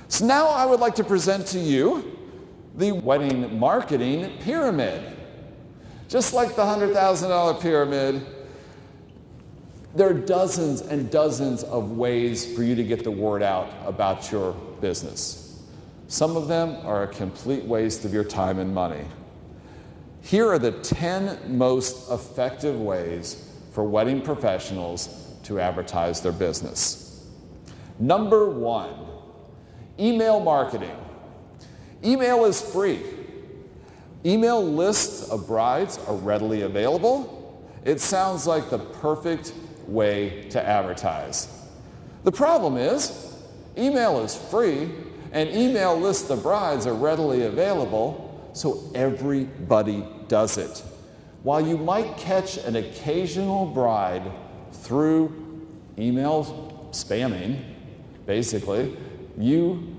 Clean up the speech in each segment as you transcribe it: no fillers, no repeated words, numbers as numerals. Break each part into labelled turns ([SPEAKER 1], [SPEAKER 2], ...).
[SPEAKER 1] So now I would like to present to you the wedding marketing pyramid. Just like the $100,000 pyramid, there are dozens and dozens of ways for you to get the word out about your business. Some of them are a complete waste of your time and money. Here are the 10 most effective ways for wedding professionals to advertise their business. Number 1, email marketing. Email is free. Email lists of brides are readily available. It sounds like the perfect way to advertise. The problem is, email is free and email lists of brides are readily available, so everybody does it. While you might catch an occasional bride through email spamming, basically, you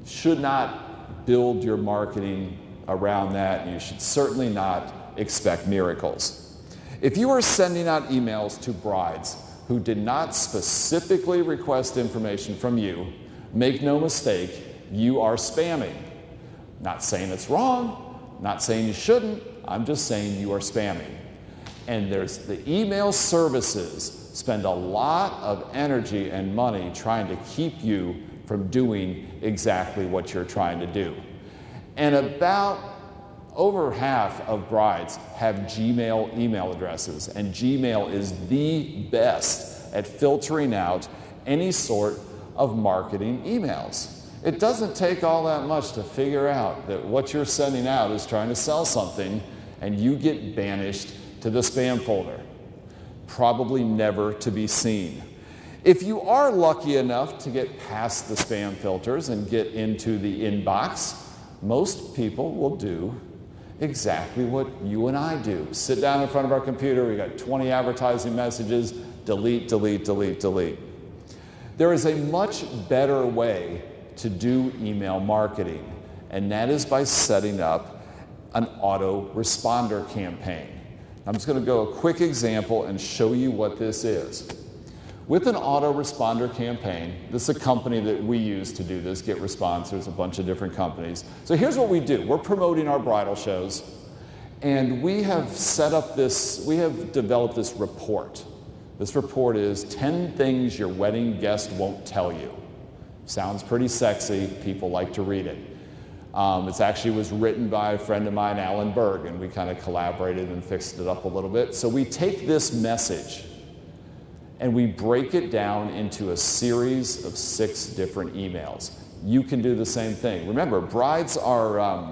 [SPEAKER 1] should not build your marketing around that, and you should certainly not expect miracles. If you are sending out emails to brides who did not specifically request information from you, make no mistake, you are spamming. Not saying it's wrong, not saying you shouldn't, I'm just saying you are spamming. And there's the email services spend a lot of energy and money trying to keep you from doing exactly what you're trying to do. And about over half of brides have Gmail email addresses, and Gmail is the best at filtering out any sort of marketing emails. It doesn't take all that much to figure out that what you're sending out is trying to sell something, and you get banished to the spam folder, probably never to be seen. If you are lucky enough to get past the spam filters and get into the inbox, most people will do exactly what you and I do. Sit down in front of our computer, we got 20 advertising messages, delete, delete, delete, delete. There is a much better way to do email marketing, and that is by setting up an autoresponder campaign. I'm just going to go a quick example and show you what this is. With an autoresponder campaign, this is a company that we use to do this, GetResponse. There's a bunch of different companies. So here's what we do. We're promoting our bridal shows, and we have developed this report. This report is 10 things your wedding guest won't tell you. Sounds pretty sexy. People like to read it. It actually was written by a friend of mine, Alan Berg, and we kind of collaborated and fixed it up a little bit. So we take this message and we break it down into a series of 6 different emails. You can do the same thing. Remember, brides are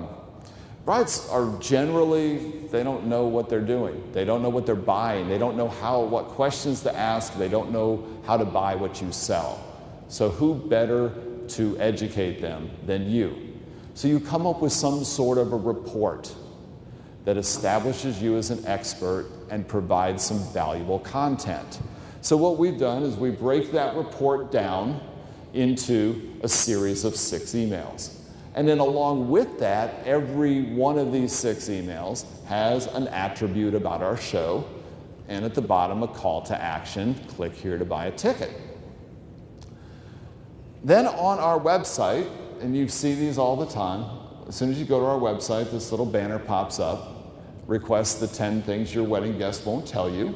[SPEAKER 1] generally, they don't know what they're doing. They don't know what they're buying. They don't know what questions to ask. They don't know how to buy what you sell. So who better to educate them than you? So you come up with some sort of a report that establishes you as an expert and provides some valuable content. So what we've done is we break that report down into a series of 6 emails. And then along with that, every one of these 6 emails has an attribute about our show, and at the bottom a call to action, click here to buy a ticket. Then on our website, and you see these all the time, as soon as you go to our website, this little banner pops up, request the 10 things your wedding guest won't tell you.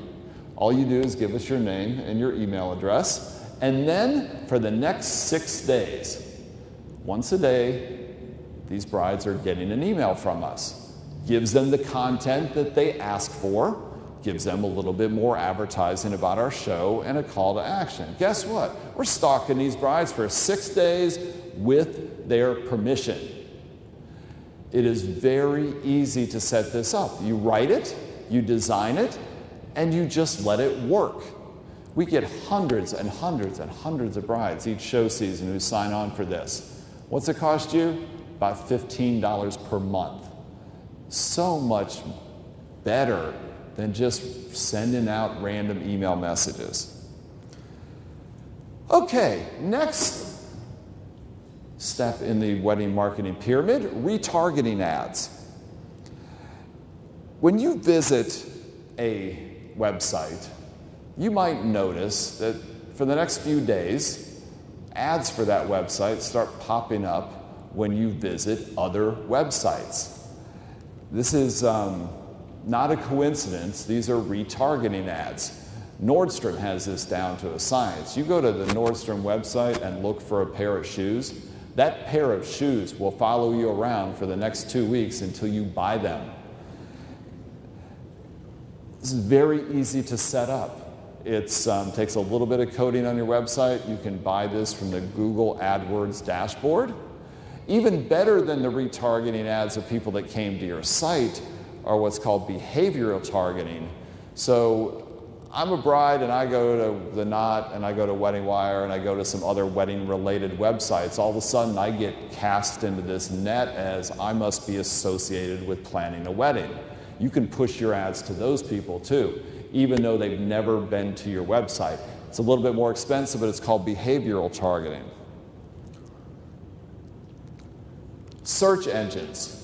[SPEAKER 1] All you do is give us your name and your email address, and then for the next 6 days, once a day, these brides are getting an email from us. Gives them the content that they ask for, gives them a little bit more advertising about our show, and a call to action. Guess what? We're stalking these brides for 6 days with their permission. It is very easy to set this up. You write it, you design it, and you just let it work. We get hundreds and hundreds and hundreds of brides each show season who sign on for this. What's it cost you? About $15 per month. So much better than just sending out random email messages. Okay, next step in the wedding marketing pyramid, retargeting ads. When you visit a website, you might notice that for the next few days, ads for that website start popping up when you visit other websites. This is not a coincidence. These are retargeting ads. Nordstrom has this down to a science. You go to the Nordstrom website and look for a pair of shoes. That pair of shoes will follow you around for the next 2 weeks until you buy them. This is very easy to set up. It takes a little bit of coding on your website. You can buy this from the Google AdWords dashboard. Even better than the retargeting ads of people that came to your site are what's called behavioral targeting. So I'm a bride and I go to The Knot and I go to Wedding Wire and I go to some other wedding related websites. All of a sudden I get cast into this net as I must be associated with planning a wedding. You can push your ads to those people too, even though they've never been to your website. It's a little bit more expensive, but it's called behavioral targeting. Search engines.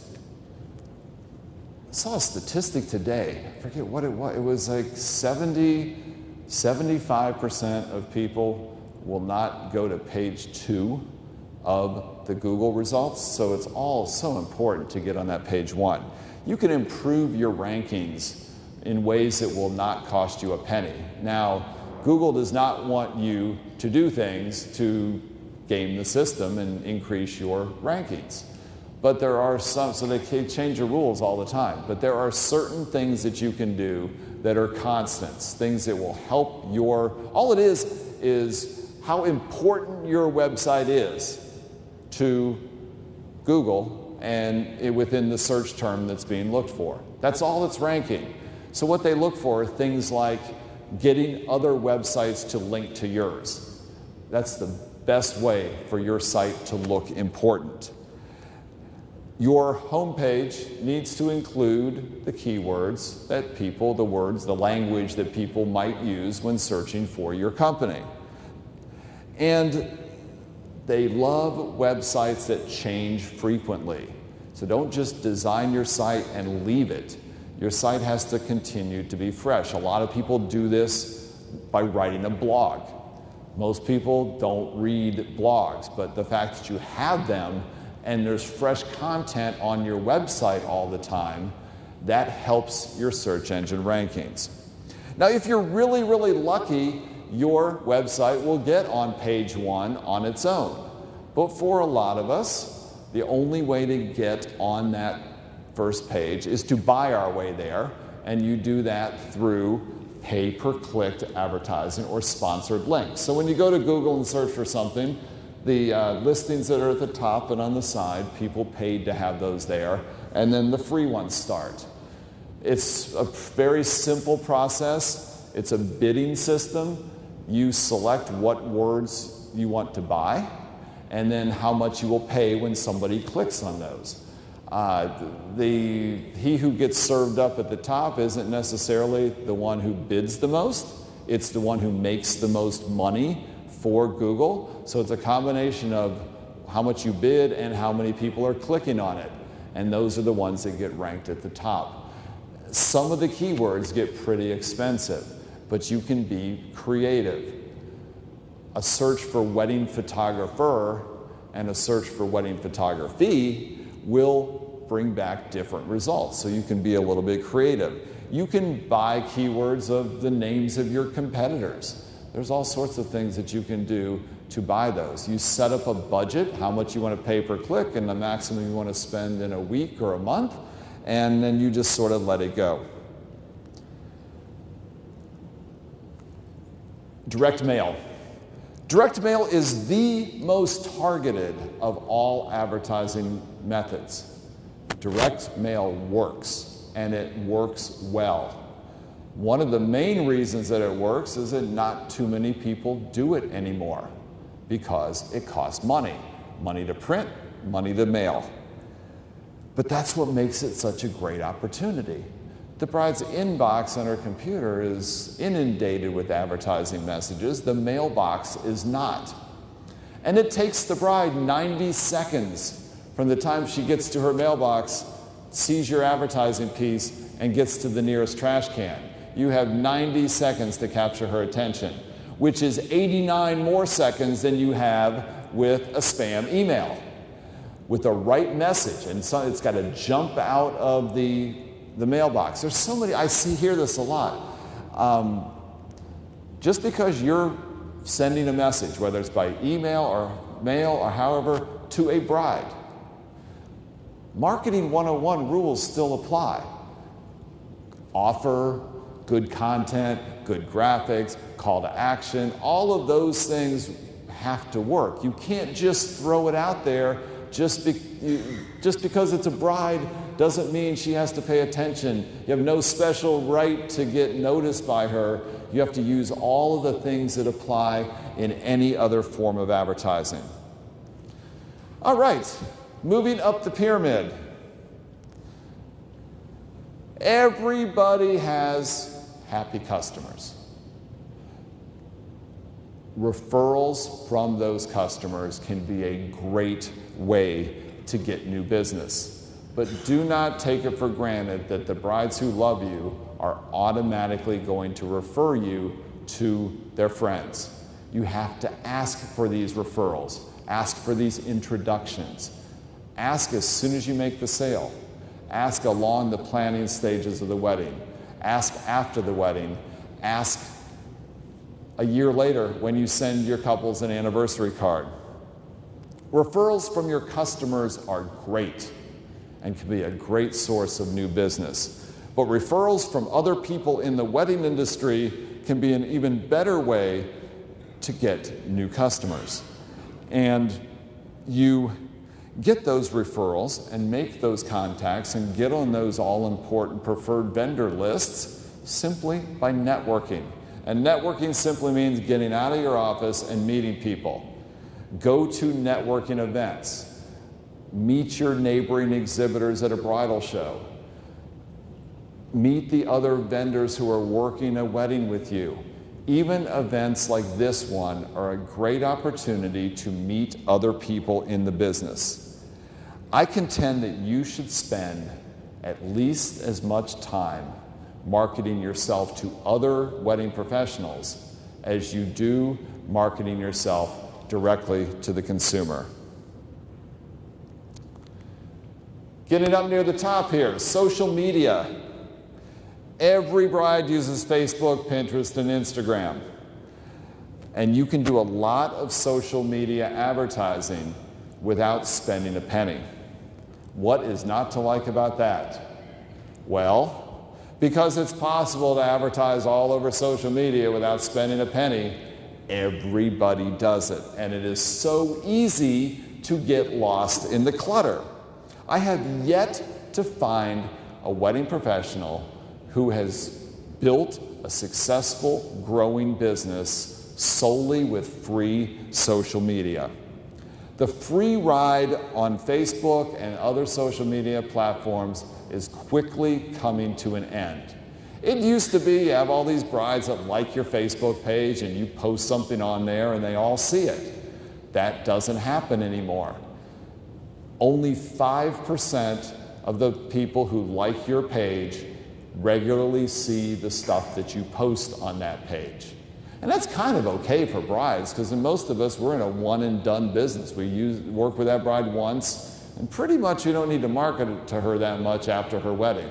[SPEAKER 1] I saw a statistic today, I forget what it was. It was like 75% of people will not go to page 2 of the Google results. So it's all so important to get on that page 1. You can improve your rankings in ways that will not cost you a penny. Now, Google does not want you to do things to game the system and increase your rankings. But there are some, so they change the rules all the time, but there are certain things that you can do that are constants, things that will help your, all it is how important your website is to Google and within the search term that's being looked for. That's all it's ranking. So what they look for are things like getting other websites to link to yours. That's the best way for your site to look important. Your homepage needs to include the keywords that people, the words, the language that people might use when searching for your company. And they love websites that change frequently. So don't just design your site and leave it. Your site has to continue to be fresh. A lot of people do this by writing a blog. Most people don't read blogs, but the fact that you have them and there's fresh content on your website all the time, that helps your search engine rankings. Now, if you're really, really lucky, your website will get on page 1 on its own. But for a lot of us, the only way to get on that first page is to buy our way there, and you do that through pay-per-click advertising or sponsored links. So when you go to Google and search for something, the listings that are at the top and on the side, people paid to have those there, and then the free ones start. It's a very simple process. It's a bidding system. You select what words you want to buy, and then how much you will pay when somebody clicks on those. He who gets served up at the top isn't necessarily the one who bids the most. It's the one who makes the most money for Google. So it's a combination of how much you bid and how many people are clicking on it. And those are the ones that get ranked at the top. Some of the keywords get pretty expensive, but you can be creative. A search for wedding photographer and a search for wedding photography will bring back different results. So you can be a little bit creative. You can buy keywords of the names of your competitors. There's all sorts of things that you can do to buy those. You set up a budget, how much you want to pay per click, and the maximum you want to spend in a week or a month, and then you just sort of let it go. Direct mail. Direct mail is the most targeted of all advertising methods. Direct mail works, and it works well. One of the main reasons that it works is that not too many people do it anymore because it costs money. Money to print, money to mail. But that's what makes it such a great opportunity. The bride's inbox on her computer is inundated with advertising messages. The mailbox is not. And it takes the bride 90 seconds from the time she gets to her mailbox, sees your advertising piece, and gets to the nearest trash can. You have 90 seconds to capture her attention. which is 89 more seconds than you have with a spam email. With the right message, and so it's got to jump out of the mailbox. There's so many, hear this a lot. Just because you're sending a message, whether it's by email or mail or however, to a bride, Marketing 101 rules still apply. Offer, good content, good graphics, call to action, all of those things have to work. You can't just throw it out there just because it's a bride doesn't mean she has to pay attention. You have no special right to get noticed by her. You have to use all of the things that apply in any other form of advertising. All right, moving up the pyramid. Everybody has happy customers. Referrals from those customers can be a great way to get new business. But do not take it for granted that the brides who love you are automatically going to refer you to their friends. You have to ask for these referrals. Ask for these introductions. Ask as soon as you make the sale. Ask along the planning stages of the wedding. Ask after the wedding. Ask a year later when you send your couples an anniversary card. Referrals from your customers are great and can be a great source of new business. But referrals from other people in the wedding industry can be an even better way to get new customers. And you get those referrals and make those contacts and get on those all-important preferred vendor lists simply by networking. And networking simply means getting out of your office and meeting people. Go to networking events. Meet your neighboring exhibitors at a bridal show. Meet the other vendors who are working a wedding with you. Even events like this one are a great opportunity to meet other people in the business. I contend that you should spend at least as much time marketing yourself to other wedding professionals as you do marketing yourself directly to the consumer. Getting up near the top here, social media. Every bride uses Facebook, Pinterest, and Instagram. And you can do a lot of social media advertising without spending a penny. What is not to like about that? Well, because it's possible to advertise all over social media without spending a penny, everybody does it. And it is so easy to get lost in the clutter. I have yet to find a wedding professional who has built a successful, growing business solely with free social media. The free ride on Facebook and other social media platforms is quickly coming to an end. It used to be you have all these brides that like your Facebook page and you post something on there and they all see it. That doesn't happen anymore. Only 5% of the people who like your page regularly see the stuff that you post on that page. And that's kind of okay for brides, because most of us, we're in a one and done business. We work with that bride once, and pretty much you don't need to market it to her that much after her wedding,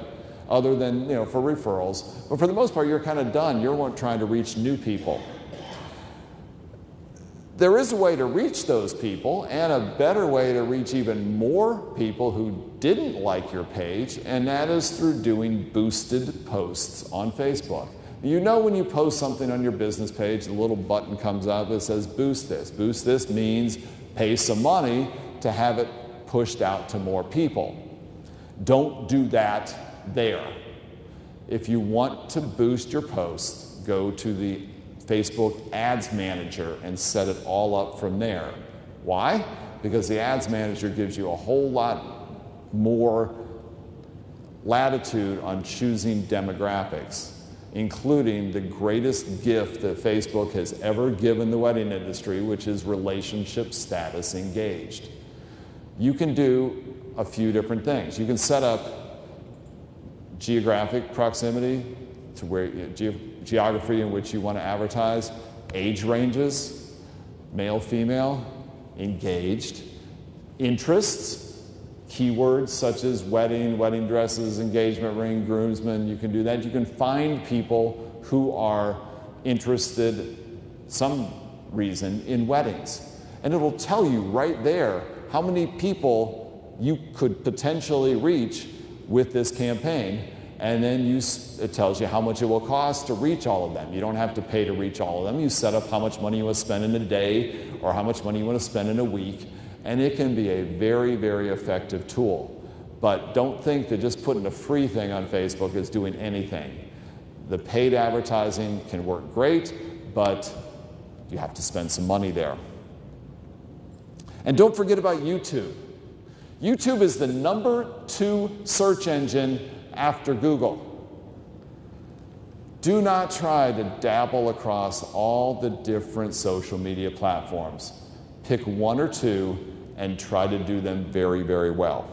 [SPEAKER 1] other than, for referrals. But for the most part, you're kind of done. You're trying to reach new people. There is a way to reach those people, and a better way to reach even more people who didn't like your page, and that is through doing boosted posts on Facebook. When you post something on your business page, the little button comes up that says boost this. Boost this means pay some money to have it pushed out to more people. Don't do that there. If you want to boost your posts, go to the Facebook Ads Manager and set it all up from there. Why? Because the Ads Manager gives you a whole lot more latitude on choosing demographics, including the greatest gift that Facebook has ever given the wedding industry, which is relationship status engaged. You can do a few different things. You can set up geographic proximity to where geography in which you want to advertise, age ranges, male, female, engaged, interests, keywords such as wedding, wedding dresses, engagement ring, groomsmen. You can do that. You can find people who are interested, some reason, in weddings. And it'll tell you right there how many people you could potentially reach with this campaign. And then it tells you how much it will cost to reach all of them. You don't have to pay to reach all of them. You set up how much money you want to spend in a day or how much money you want to spend in a week. And it can be a very, very effective tool. But don't think that just putting a free thing on Facebook is doing anything. The paid advertising can work great, but you have to spend some money there. And don't forget about YouTube. YouTube is the #2 search engine after Google. Do not try to dabble across all the different social media platforms. Pick one or two and try to do them very, very well.